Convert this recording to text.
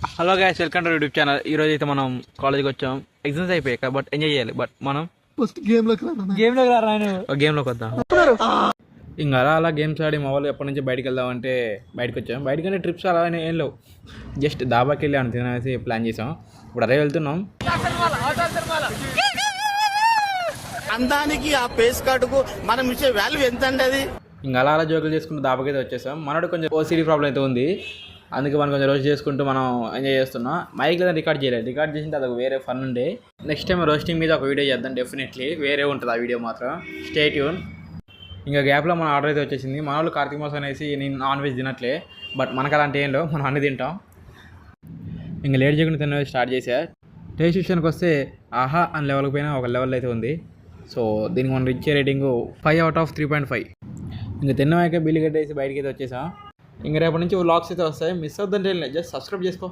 Hello guys, welcome to YouTube channel. ఈ రోజు అయితే మనం కాలేజ్కి వచ్చాం. ఎగ్జామ్స్ అయిపోయాక బట్ ఎంజాయ్ చేయాలి. బట్ మనం ఫస్ట్ గేమ్ లోకి గేమ్లోకి వద్దాం. ఇంకా అలా గేమ్స్ ఆడి మా వాళ్ళు ఎప్పటి నుంచి బయటకు వెళ్దామంటే బయటకు వచ్చాం. బయటకంటే ట్రిప్స్ అలా ఏం లేవు, జస్ట్ దాబాకి వెళ్ళి అని తినేసి ప్లాన్ చేసాం. ఇప్పుడు అదే వెళ్తున్నాం. అందానికి ఆ పేస్ కార్డుకు మనం ఇచ్చే వాల్యూ ఎంత అండి అది. ఇంకా అలా జోకులు చేసుకుంటూ దాబాకి అయితే వచ్చేసాం. మనోడు కొంచెం ఓసిడి ప్రాబ్లం అయితే ఉంది, అందుకే మనం కొంచెం రోస్ట్ చేసుకుంటూ మనం ఎంజాయ్ చేస్తున్నాం. మైక్ లేదా రికార్డ్ చేయలేదు, రికార్డ్ చేసింటే అదొక వేరే ఫన్ ఉండే. నెక్స్ట్ టైం రోస్టింగ్ మీద ఒక వీడియో చేద్దాం, డెఫినెట్లీ వేరే ఉంటుంది ఆ వీడియో మాత్రం. Stay tune. ఇంకా గ్యాప్లో మన ఆర్డర్ అయితే వచ్చేసింది. మన వాళ్ళు కార్తీక మాసం అనేసి నేను నాన్ వెజ్ తినట్లే, బట్ మనకు అలాంటి ఏం లేవు, మనం అన్ని తింటాం. ఇంకా లేట్ చేయకుండా తినడం స్టార్ట్ చేసా. టేస్ట్ విషయానికి వస్తే ఆహా అని లెవెల్కి పోయినా ఒక లెవెల్ అయితే ఉంది. సో దీనికి మనం ఇచ్చే రేటింగ్ 5/3.5. ఇంకా తిన్నాక బిల్లు కట్టేసి బయటికి అయితే వచ్చేసాం. ఇంక రేపటి నుంచి వ్లాగ్స్ అయితే వస్తాయి, మిస్ అవుతుంటే జస్ట్ సబ్స్క్రైబ్ చేసుకో.